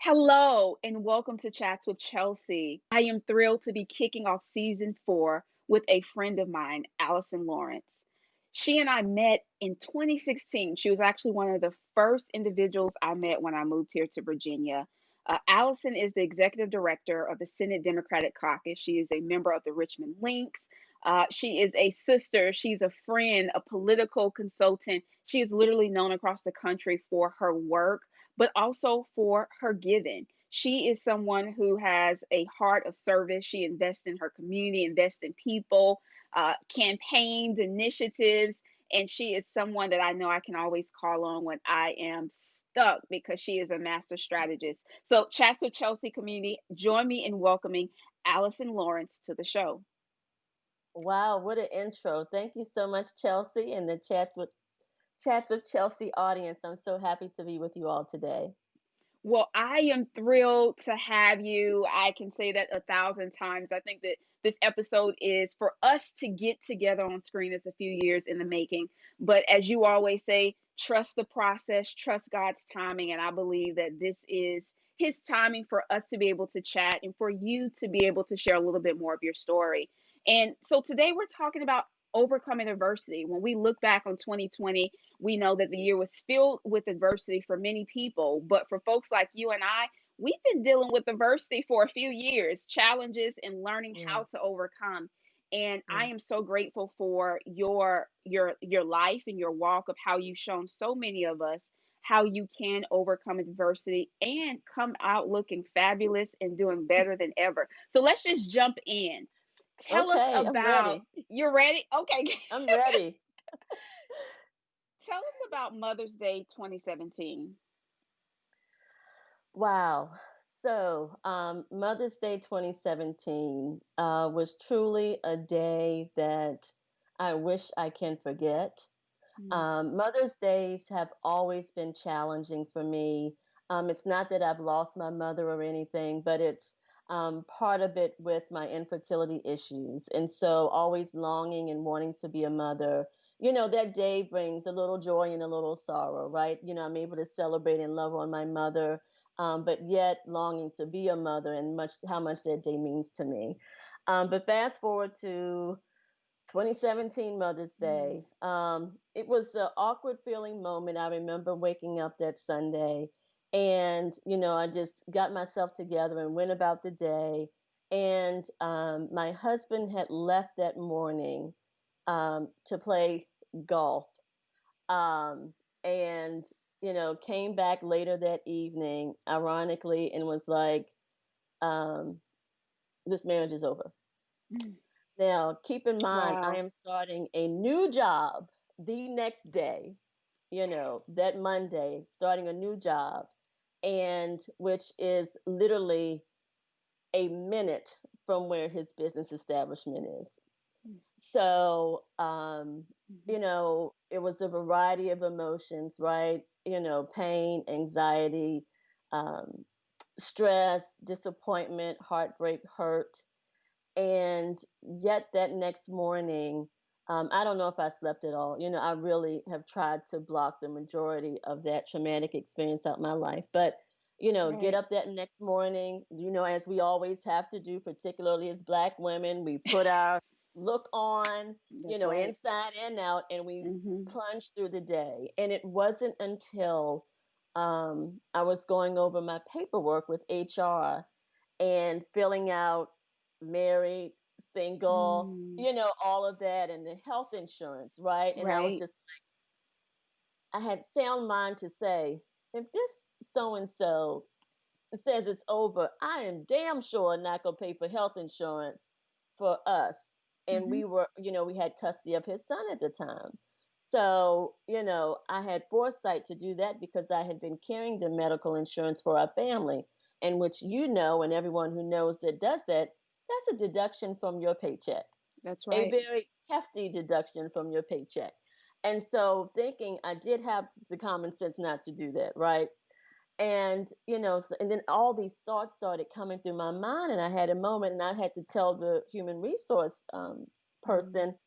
Hello, and welcome to Chats with Chelsea. I am thrilled to be kicking off season 4 with a friend of mine, Allison Lawrence. She and I met in 2016. She was actually one of the first individuals I met when I moved here to Virginia. Allison is the executive director of the Senate Democratic Caucus. She is a member of the Richmond Links. She is a sister. She's a friend, a political consultant. She is literally known across the country for her work, but also for her giving. She is someone who has a heart of service. She invests in her community, invests in people, campaigns, initiatives, and she is someone that I know I can always call on when I am stuck because she is a master strategist. So, Chats with Chelsea community, join me in welcoming Allison Lawrence to the show. Wow, what an intro. Thank you so much, Chelsea, and the Chats with Chelsea audience. I'm so happy to be with you all today. Well, I am thrilled to have you. I can say that 1,000 times. I think that this episode is for us to get together on screen. It's a few years in the making. But as you always say, trust the process, trust God's timing. And I believe that this is His timing for us to be able to chat and for you to be able to share a little bit more of your story. And so today we're talking about overcoming adversity. When we look back on 2020, we know that the year was filled with adversity for many people, but for folks like you and I, we've been dealing with adversity for a few years, challenges and learning Yeah, how to overcome. And I yeah. am so grateful for your life and your walk of how you've shown so many of us how you can overcome adversity and come out looking fabulous and doing better than ever. So let's just jump in. Tell us Okay, I'm about ready. you're ready? Okay. I'm ready. Tell us about Mother's Day 2017. Wow. Mother's Day 2017 was truly a day that I wish I can forget. Mm. Mother's Days have always been challenging for me. It's not that I've lost my mother or anything, but it's part of it with my infertility issues. And so, always longing and wanting to be a mother. That day brings a little joy and a little sorrow, right? I'm able to celebrate and love on my mother, but yet longing to be a mother and how much that day means to me. But fast forward to 2017 Mother's Mm. Day. It was an awkward feeling moment. I remember waking up that Sunday and, I just got myself together and went about the day. And my husband had left that morning to play golf. Um, and, came back later that evening, ironically, and was like, um, this marriage is over. Mm. Now, keep in mind, I Wow. am starting a new job the next day, that Monday, starting a new job, and which is literally a minute from where his business establishment is. Mm. So, Mhm. it was a variety of emotions, right? Pain, anxiety, um, stress, disappointment, heartbreak, hurt. And yet that next morning, I don't know if I slept at all. I really have tried to block the majority of that traumatic experience out my life. But, get Right. up that next morning, as we always have to do, particularly as Black women, we put our look on, That's right. inside and out, and we Hmm. plunge through the day. And it wasn't until I was going over my paperwork with HR and filling out married, single, Mm. all of that and the health insurance, right? And I was Right. just, I had sound mind to say, if this so and so says it's over, I am damn sure not going to pay for health insurance for us. And Hmm. we had custody of his son at the time. So, I had foresight to do that because I had been carrying the medical insurance for our family, and which and everyone who knows that does that, that's a deduction from your paycheck, That's a right. very hefty deduction from your paycheck. And so, thinking I did have the common sense not to do that, right? And and then all these thoughts started coming through my mind, and I had a moment, and I had to tell the human resource Mm. person,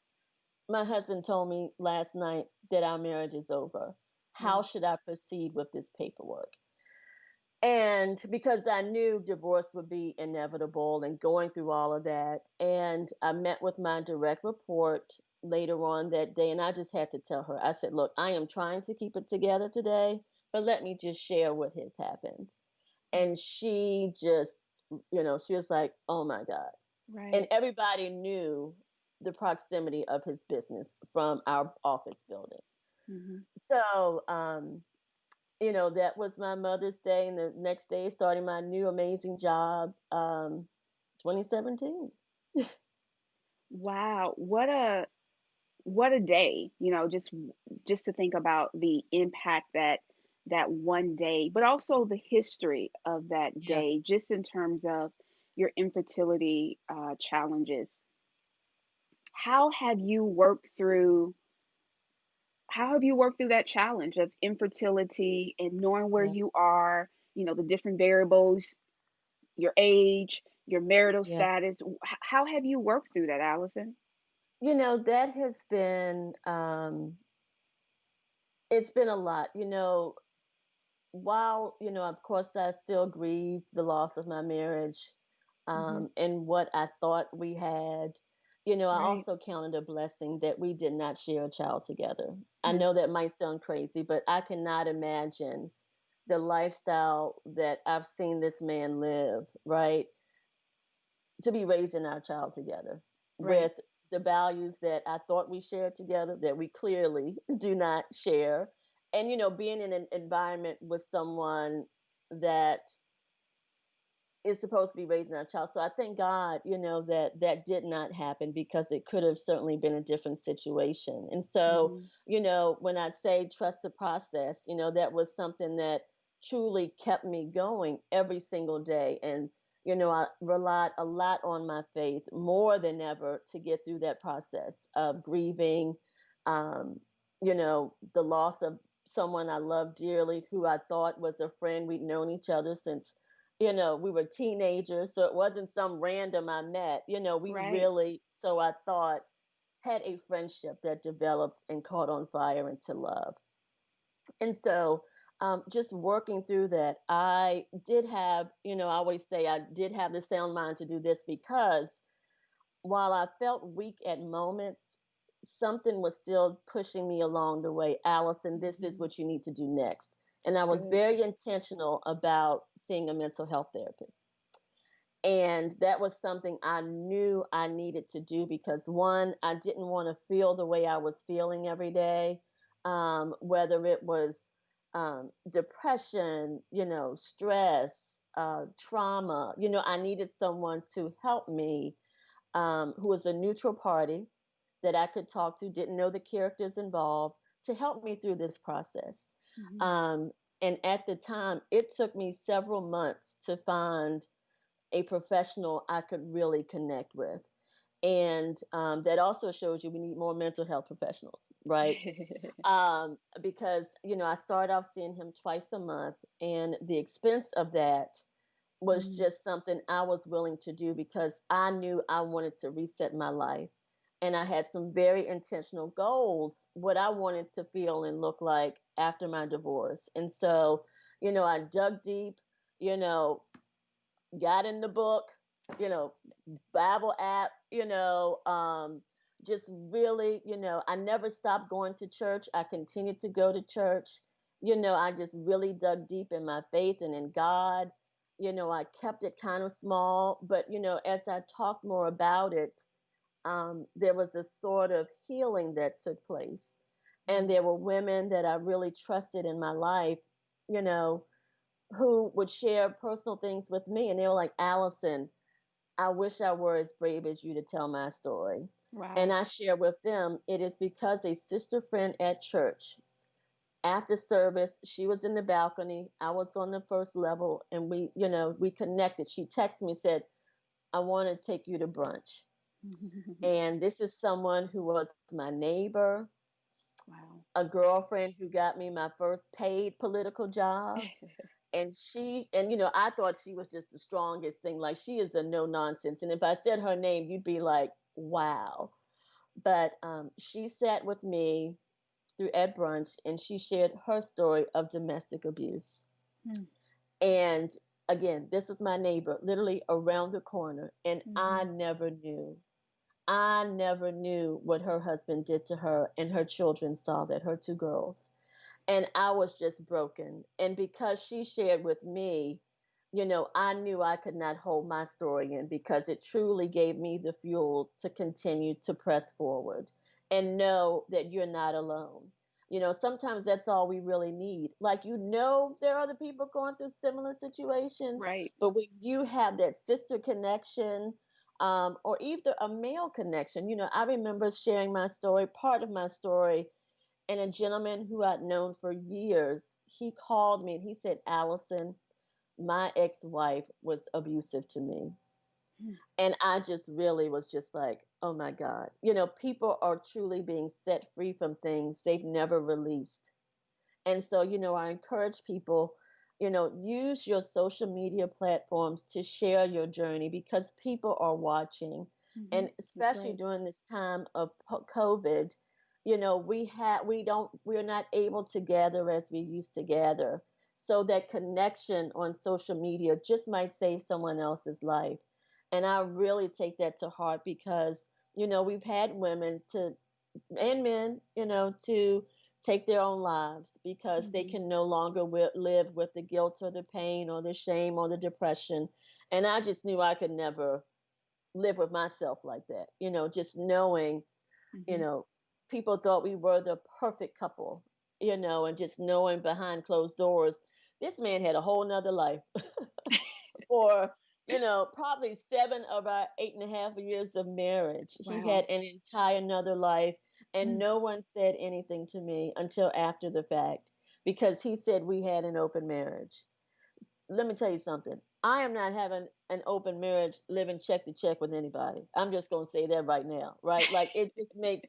my husband told me last night that our marriage is over. How Mm. should I proceed with this paperwork? And because I knew divorce would be inevitable and going through all of that, and I met with my direct report later on that day, and I just had to tell her, I said, look, I am trying to keep it together today, but let me just share what has happened. And she just, she was like, oh my God. And Right. everybody knew the proximity of his business from our office building. Mm-hmm. So, that was my Mother's Day, and the next day, starting my new amazing job, 2017. Wow. What a day, just to think about the impact that that one day, but also the history of that Yeah, day, just in terms of your infertility challenges. How have you worked through how have you worked through that challenge of infertility and knowing where yeah, you are, the different variables, your age, your marital yeah. status? How have you worked through that, Allison? That has been, it's been a lot. While, of course, I still grieve the loss of my marriage, Hmm. and what I thought we had. I Right. also counted a blessing that we did not share a child together. I Hmm. know that might sound crazy, but I cannot imagine the lifestyle that I've seen this man live, right? To be raising our child together Right. with the values that I thought we shared together that we clearly do not share. And, being in an environment with someone that is supposed to be raising our child. So I thank God, that that did not happen because it could have certainly been a different situation. And so, Hmm. when I say trust the process, that was something that truly kept me going every single day. And, I relied a lot on my faith more than ever to get through that process of grieving, um, the loss of someone I love dearly who I thought was a friend. We'd known each other since we were teenagers, so it wasn't some random I met. We Right. really, so I thought, had a friendship that developed and caught on fire into love. And so, just working through that, I did have, I always say I did have the sound mind to do this because while I felt weak at moments, something was still pushing me along the way. Allison, this is Hmm. what you need to do next. And I That's was good. very intentional about seeing a mental health therapist. And that was something I knew I needed to do because one, I didn't want to feel the way I was feeling every day, whether it was depression, stress, trauma. I needed someone to help me, who was a neutral party that I could talk to, didn't know the characters involved, to help me through this process. Hmm. Um, and at the time, it took me several months to find a professional I could really connect with. And that also shows you we need more mental health professionals, right? Because, I started off seeing him twice a month, and the expense of that was Mm. just something I was willing to do because I knew I wanted to reset my life. And I had some very intentional goals, what I wanted to feel and look like after my divorce. And so, I dug deep, you know, got in the book, you know, Bible app, just really, I never stopped going to church. I continued to go to church. I just really dug deep in my faith and in God. I kept it kind of small, but, as I talked more about it, there was a sort of healing that took place. And Mm. there were women that I really trusted in my life, you know, who would share personal things with me. And they were like, Allison, I wish I were as brave as you to tell my story. And Wow. I share with them, it is because a sister friend at church, after service, she was in the balcony. I was on the first level, and we connected. She texted me, said, I want to take you to brunch. And this is someone who was my neighbor, Wow. a girlfriend who got me my first paid political job. And I thought she was just the strongest thing. Like, she is a no nonsense. And if I said her name, you'd be like, wow. But she sat with me through at brunch, and she shared her story of domestic abuse. Mm. And again, this is my neighbor, literally around the corner. And Hmm. I never knew what her husband did to her, and her children saw that, her two girls. And I was just broken. And because she shared with me, I knew I could not hold my story in, because it truly gave me the fuel to continue to press forward and know that you're not alone. Sometimes that's all we really need. Like, there are other people going through similar situations, Right. but when you have that sister connection, or either a male connection, I remember sharing my story, part of my story, and a gentleman who I'd known for years, he called me and he said, Allison, my ex-wife was abusive to me. Mm. And I just really was just like, oh my God. People are truly being set free from things they've never released. And so, I encourage people, use your social media platforms to share your journey, because people are watching. Hmm. And That's especially right. during this time of COVID, we're not able to gather as we used to gather. So that connection on social media just might save someone else's life. And I really take that to heart, because, we've had women to and men, to take their own lives because they Hmm. can no longer live with the guilt or the pain or the shame or the depression. And I just knew I could never live with myself like that, just knowing, you Hmm. know, people thought we were the perfect couple, and just knowing behind closed doors, this man had a whole nother life for probably 7 of our 8.5 years of marriage. He Wow. had an entire another life, and Mm. no one said anything to me until after the fact, because he said we had an open marriage. Let me tell you something. I am not having an open marriage living check to check with anybody. I'm just going to say that right now, right? Like, it just makes,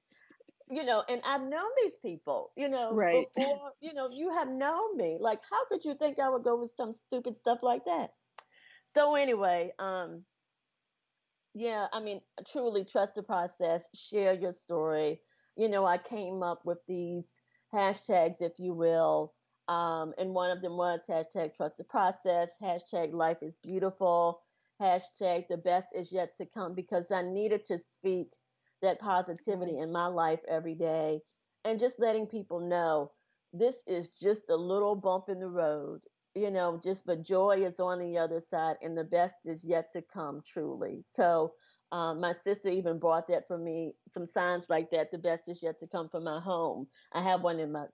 and I've known these people, Right. before, you have known me. Like, how could you think I would go with some stupid stuff like that? So anyway, yeah, I mean, truly trust the process, share your story. I came up with these hashtags, if you will. And one of them was hashtag trust the process, hashtag life is beautiful, hashtag the best is yet to come, because I needed to speak that positivity Right. in my life every day, and just letting people know this is just a little bump in the road, just, but joy is on the other side, and the best is yet to come, truly. So, my sister even bought that for me, some signs like that. The best is yet to come for my home. I have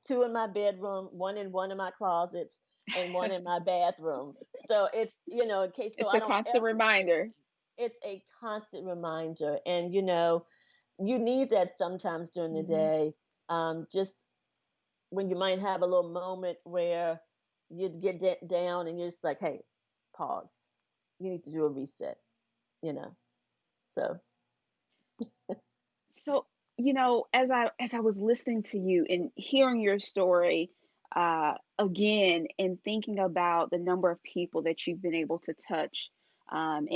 two in my bedroom, one of my closets, and one in my bathroom. So it's, in case, so It's I a don't constant ever forget reminder. anything. It's a constant reminder. And, you need that sometimes during the Hmm. day. Just when you might have a little moment where you get down and you're just like, hey, pause. You need to do a reset, you know. So, So, as I was listening to you and hearing your story again, and thinking about the number of people that you've been able to touch, and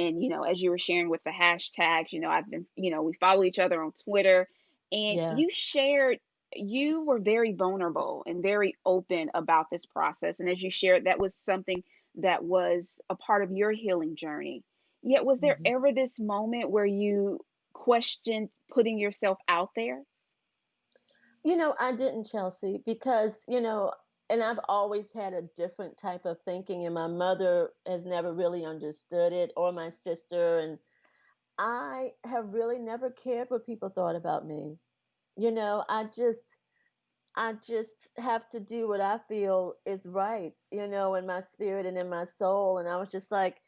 as you were sharing with the hashtags, I've been, we follow each other on Twitter, and yeah. you were very vulnerable and very open about this process, and as you shared, that was something that was a part of your healing journey. Yet, was there Mhm. ever this moment where you question putting yourself out there? I didn't, Chelsea, because, and I've always had a different type of thinking, and my mother has never really understood it, or my sister. And I have really never cared what people thought about me. I just have to do what I feel is right, in my spirit and in my soul. And I was just like,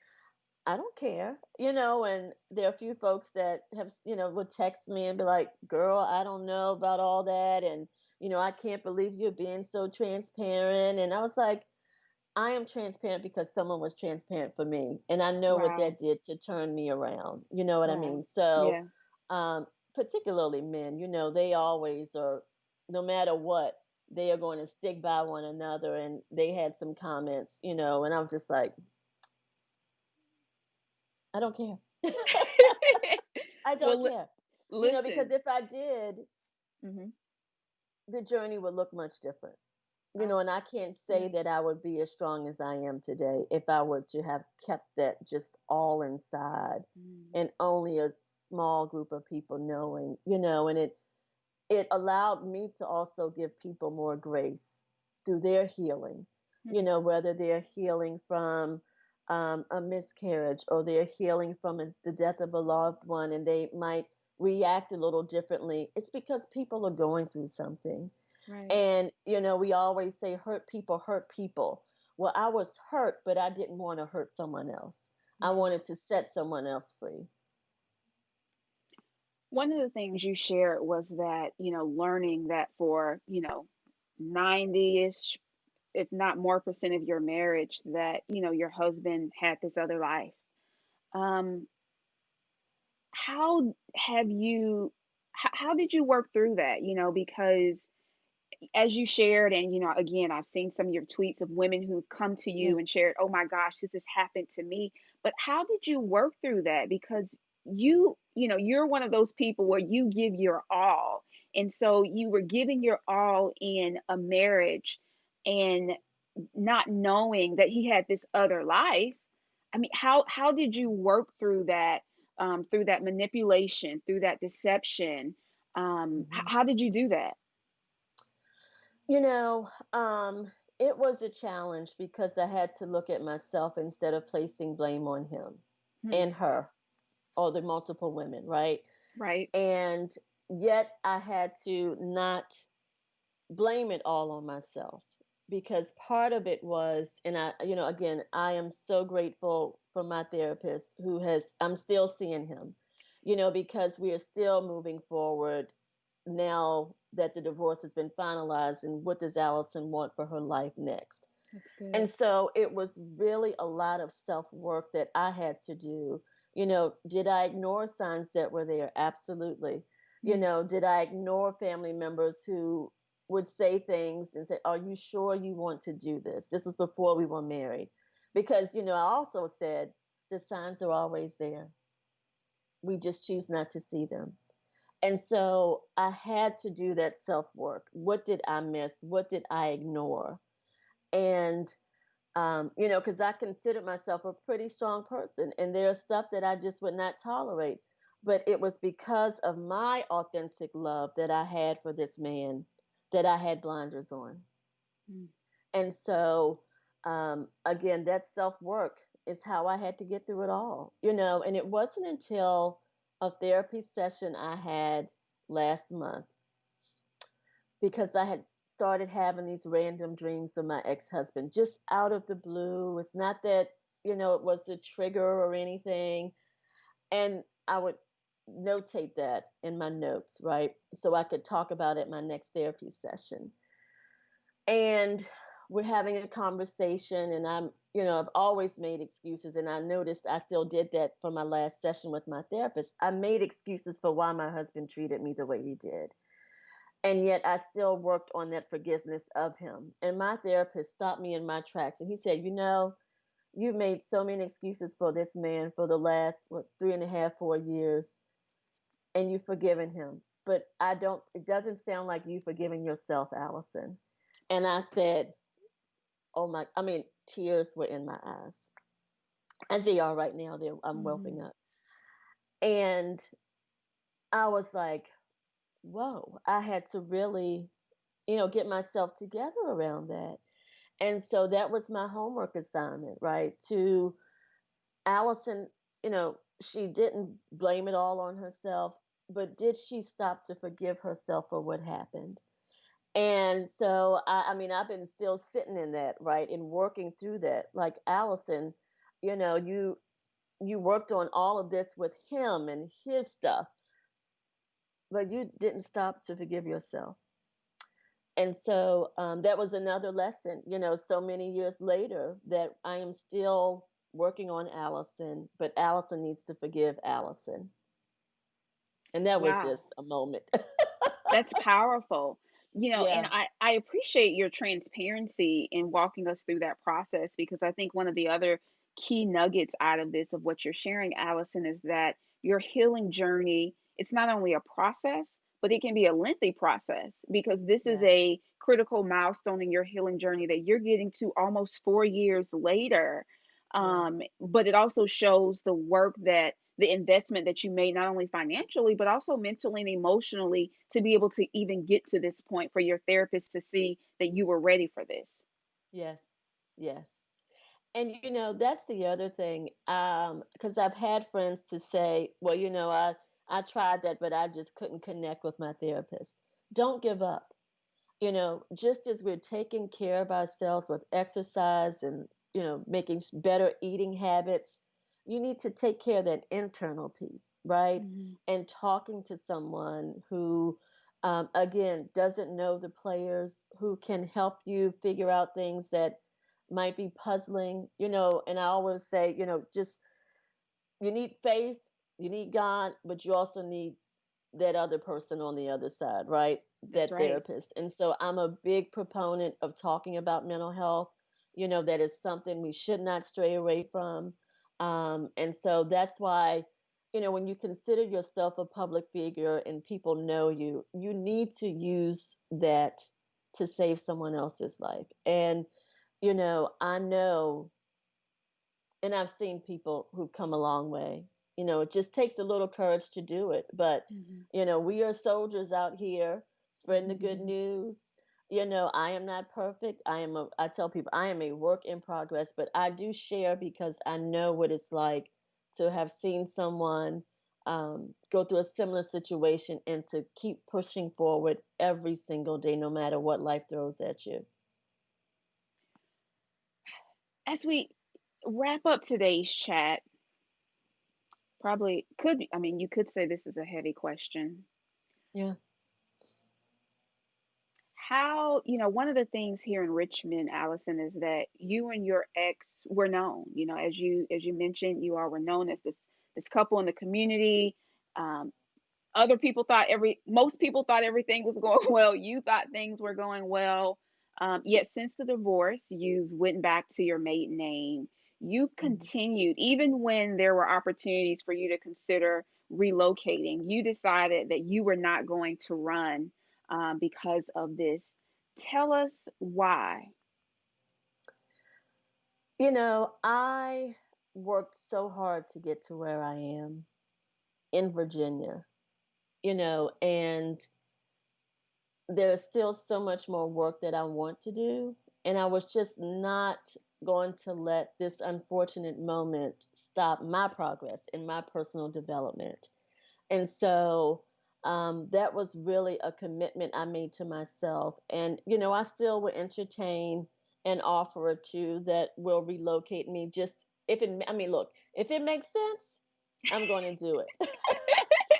I don't care, and there are a few folks that have, would text me and be like, girl, I don't know about all that. And, I can't believe you're being so transparent. And I was like, I am transparent because someone was transparent for me. And I know what Wow. that did to turn me around. You know what I Wow. mean? So, Yeah. um, particularly men, they always are, no matter what, they are going to stick by one another. And they had some comments, and I was just like, I don't care. I don't Well, care. Because listen. if I did, Hmm. the journey would look much different. Oh, and I can't say yeah. that I would be as strong as I am today if I were to have kept that just all inside Mm, and only a small group of people knowing, and it allowed me to also give people more grace through their healing, mm, whether they're healing from a miscarriage or they're healing from the death of a loved one and they might react a little differently. It's because people are going through something. right. And, we always say hurt people hurt people. Well, I was hurt, but I didn't want to hurt someone else. I Mm. wanted to set someone else free. One of the things you shared was that, learning that for, 90-ish, if not more percent of your marriage, that, your husband had this other life. Um, how have you, how did you work through that? Because as you shared, and again, I've seen some of your tweets of women who've come to Mm. you and shared, oh my gosh, this has happened to me. But how did you work through that? Because you're one of those people where you give your all. And so you were giving your all in a marriage and not knowing that he had this other life. I mean, how did you work through that manipulation, through that deception? Mhm. How did you do that? You know, um, it was a challenge because I had to look at myself instead of placing blame on him Hmm. and her or the multiple women, right? Right. And yet I had to not blame it all on myself because part of it was, and again, I am so grateful for my therapist I'm still seeing him, because we are still moving forward now that the divorce has been finalized, and what does Allison want for her life next? That's And good. so it was really a lot of self work that I had to do. Did I ignore signs that were there? Absolutely. Mm, Did I ignore family members who would say things and say, are you sure you want to do this? This was before we were married. Because, I also said the signs are always there. We just choose not to see them. And so I had to do that self work. What did I miss? What did I ignore? And, because I considered myself a pretty strong person, and there's stuff that I just would not tolerate. But it was because of my authentic love that I had for this man that I had blinders on. mm, And so, again, that self work is how I had to get through it all, and it wasn't until a therapy session I had last month because I had started having these random dreams of my ex husband just out of the blue. It's not that, it was a trigger or anything. And I would notate that in my notes, right? So I could talk about it at my next therapy session. And we're having a conversation, and I've always made excuses. And I noticed I still did that for my last session with my therapist. I made excuses for why my husband treated me the way he did. And yet I still worked on that forgiveness of him. And my therapist stopped me in my tracks and he said, you've made so many excuses for this man for the last, what, 3.5, 4 years, and you've forgiven him. But it doesn't sound like you forgiving yourself, Allison. And I said, oh my, I mean, tears were in my eyes. As they are right now, I'm mhm. welling up. And I was like, whoa, I had to really, get myself together around that. And so that was my homework assignment, right? To Allison, she didn't blame it all on herself, but did she stop to forgive herself for what happened? And so, I mean, I've been still sitting in that, right, and working through that. Like Allison, you know, you you worked on all of this with him and his stuff, but you didn't stop to forgive yourself. And so that was another lesson, so many years later that I am still working on Allison, but Allison needs to forgive Allison. And that was Wow. just a moment. That's powerful. And Yeah. I appreciate your transparency in walking us through that process, because I think one of the other key nuggets out of this, of what you're sharing, Allison, is that your healing journey, it's not only a process, but it can be a lengthy process because this is Yes. a critical milestone in your healing journey that you're getting to almost 4 years later. Yes. But it also shows the work that the investment that you made, not only financially, but also mentally and emotionally, to be able to even get to this point for your therapist to see that you were ready for this. Yes. Yes. And that's the other thing. Because I've had friends to say, well, I tried that, but I just couldn't connect with my therapist. Don't give up. Just as we're taking care of ourselves with exercise and, making better eating habits, you need to take care of that internal piece, right? Mhm. And talking to someone who, again, doesn't know the players, who can help you figure out things that might be puzzling, and I always say, just you need faith, you need God, but you also need that other person on the other side, right? That's That right. therapist. And so I'm a big proponent of talking about mental health. That is something we should not stray away from. And so that's why, when you consider yourself a public figure and people know you, you need to use that to save someone else's life. And, I know and I've seen people who've come a long way. It just takes a little courage to do it. But, Mhm. we are soldiers out here spreading the good Mhm. news. I am not perfect. I tell people I am a work in progress, but I do share because I know what it's like to have seen someone go through a similar situation and to keep pushing forward every single day, no matter what life throws at you. As we wrap up today's chat, probably could be, I mean, you could say this is a heavy question. Yeah. How, one of the things here in Richmond, Allison, is that you and your ex were known. As you mentioned, you all were known as this couple in the community. Um, Other people thought most people thought everything was going well. You thought things were going well. Yet since the divorce, you've went back to your maiden name. You've Mhm. continued, even when there were opportunities for you to consider relocating. You decided that you were not going to run because of this. Tell us why. I worked so hard to get to where I am in Virginia, and there's still so much more work that I want to do. And I was just not going to let this unfortunate moment stop my progress in my personal development. And so that was really a commitment I made to myself. And, I still would entertain an offer or two that will relocate me just if it, I mean, look, if it makes sense, I'm going to do it.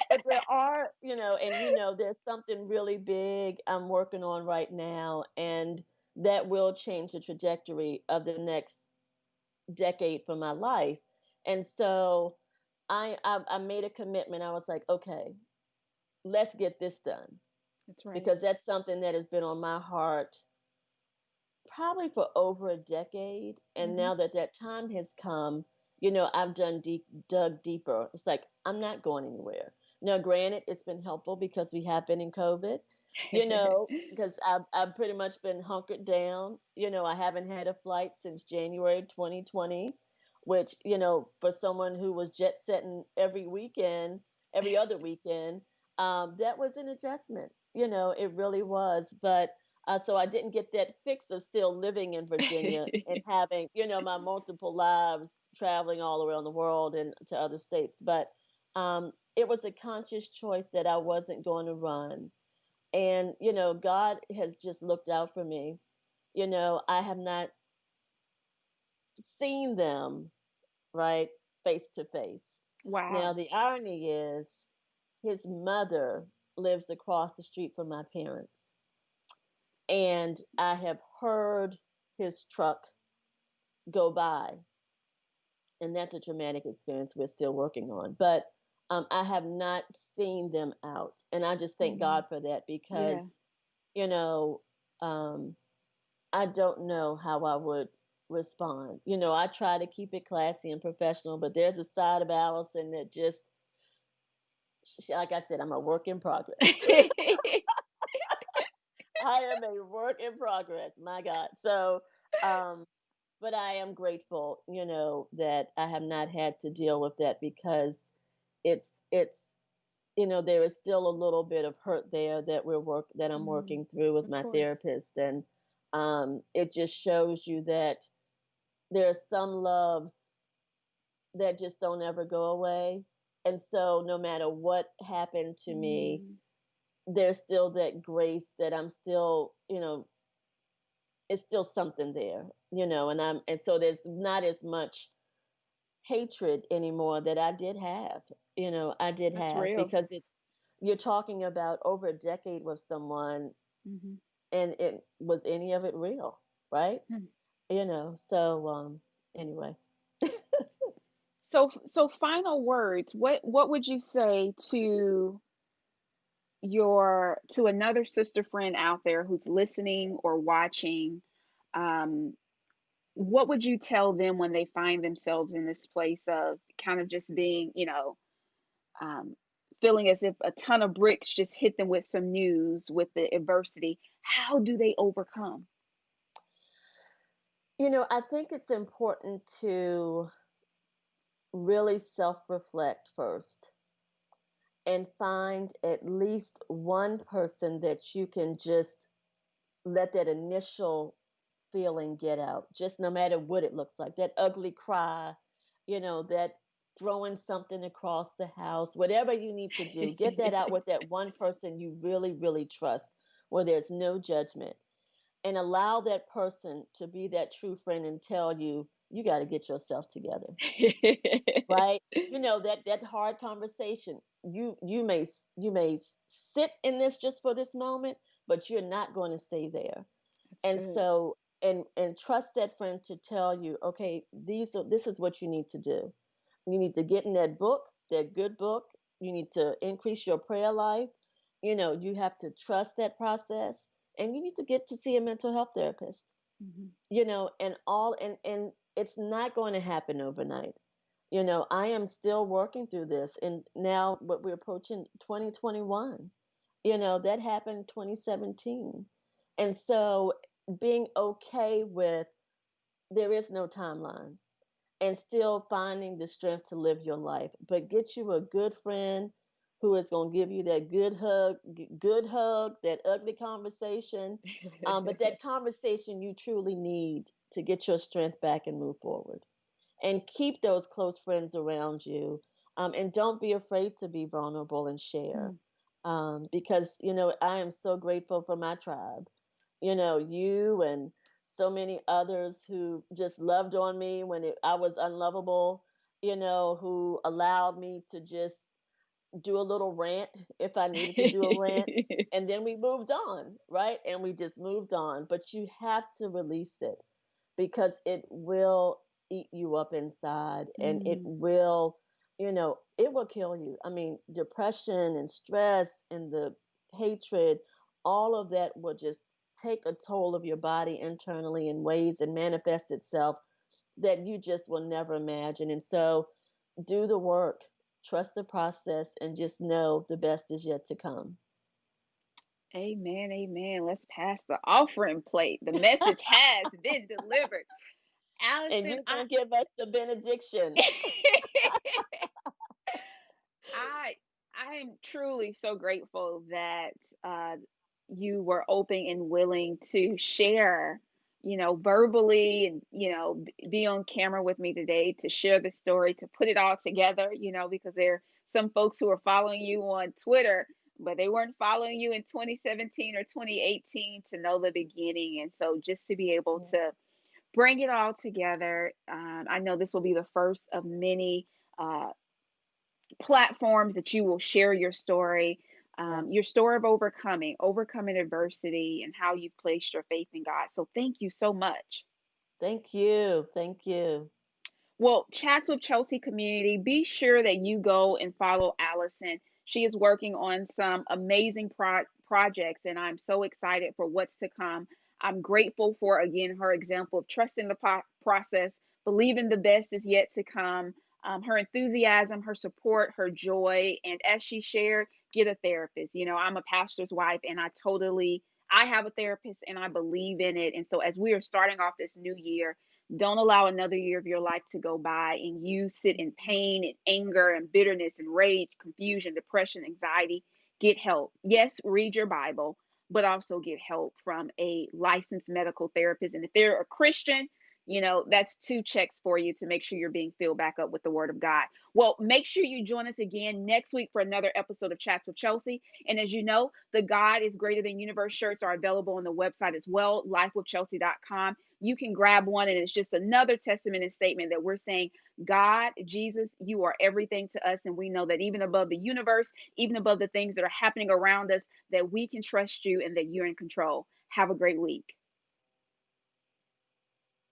But there are, and there's something really big I'm working on right now, and that will change the trajectory of the next decade for my life. And so I made a commitment. I was like, okay, let's get this done That's right. because that's something that has been on my heart probably for over a decade. And Hmm. now that that time has come, I've dug deeper. It's like, I'm not going anywhere. Now, granted, it's been helpful because we have been in COVID, because I've pretty much been hunkered down. I haven't had a flight since January 2020, which, for someone who was jet setting every weekend, every other weekend, that was an adjustment. It really was. But so I didn't get that fix of still living in Virginia and having, my multiple lives traveling all around the world and to other states. But it was a conscious choice that I wasn't going to run. And, God has just looked out for me. I have not seen them, right, face to face. Now, Wow. the irony is his mother lives across the street from my parents. And I have heard his truck go by, and that's a traumatic experience we're still working on. But I have not seen them out, and I just thank Hmm. God for that because Yeah. you know um, I don't know how I would respond. I try to keep it classy and professional, but there's a side of Allison that just like I said, I'm a work in progress. I am a work in progress. My God. So, um, but I am grateful, that I have not had to deal with that because it's there is still a little bit of hurt there that I'm Mm, working through with of my course. therapist, and it just shows you that there are some loves that just don't ever go away, and so no matter what happened to me, Mm, there's still that grace that I'm still, it's still something there, and so there's not as much hatred anymore that I did have, I did that's have, real. because you're talking about over a decade with someone, Hmm. and it was any of it real, right? So anyway. So final words. What would you say to another sister friend out there who's listening or watching? Um, what would you tell them when they find themselves in this place of kind of just being, um, feeling as if a ton of bricks just hit them with some news with the adversity? How do they overcome? I think it's important to really self-reflect first and find at least one person that you can just let that initial feeling get out, just no matter what it looks like, that ugly cry, that throwing something across the house, whatever you need to do, get that out with that one person you really, really trust, where there's no judgment, and allow that person to be that true friend and tell you, you got to get yourself together, right? That hard conversation. You may sit in this just for this moment, but you're not going to stay there. That's And good. so, and trust that friend to tell you, okay, this is what you need to do. You need to get in that book, that good book. You need to increase your prayer life. You have to trust that process, and you need to get to see a mental health therapist. Hmm. And it's not going to happen overnight. I am still working through this, and now what we're approaching 2021. That happened 2017. And so being okay with there is no timeline, and still finding the strength to live your life, but get you a good friend who is going to give you that good hug, that ugly conversation, but that conversation you truly need to get your strength back and move forward, and keep those close friends around you, and don't be afraid to be vulnerable and share, Mm. because I am so grateful for my tribe, you and so many others who just loved on me when I was unlovable, who allowed me to just do a little rant if I needed to do a rant, and then we moved on, right? And we just moved on, but you have to release it, because it will eat you up inside, and Mm. it will kill you. I mean, depression and stress and the hatred, all of that will just take a toll of your body internally in ways and manifest itself that you just will never imagine. And so do the work, trust the process, and just know the best is yet to come. Amen, amen. Let's pass the offering plate. The message has been delivered. And Allison, you're going to give us the benediction. I I am truly so grateful that uh, you were open and willing to share, verbally, and be on camera with me today to share the story, to put it all together, because there are some folks who are following you on Twitter, but they weren't following you in 2017 or 2018 to know the beginning. And so just to be able Yeah. to bring it all together, I know this will be the first of many platforms that you will share Yeah. your story of overcoming adversity, and how you've placed your faith in God. So thank you so much. Thank you. Thank you. Well, Chats with Chelsea community, be sure that you go and follow Allison. She is working on some amazing projects, and I'm so excited for what's to come. I'm grateful for, again, her example of trusting the process, believing the best is yet to come, her enthusiasm, her support, her joy. And as she shared, get a therapist. You know, I'm a pastor's wife, and I have a therapist and I believe in it. And so as we are starting off this new year, don't allow another year of your life to go by and you sit in pain and anger and bitterness and rage, confusion, depression, anxiety. Get help. Yes, read your Bible, but also get help from a licensed medical therapist. And if they're a Christian, you know, that's two checks for you to make sure you're being filled back up with the word of God. Well, make sure you join us again next week for another episode of Chats with Chelsi. And as you know, the God is Greater Than Universe shirts are available on the website as well, lifewithchelsea.com. You can grab one, and it's just another testament and statement that we're saying, God, Jesus, you are everything to us. And we know that even above the universe, even above the things that are happening around us, that we can trust you and that you're in control. Have a great week.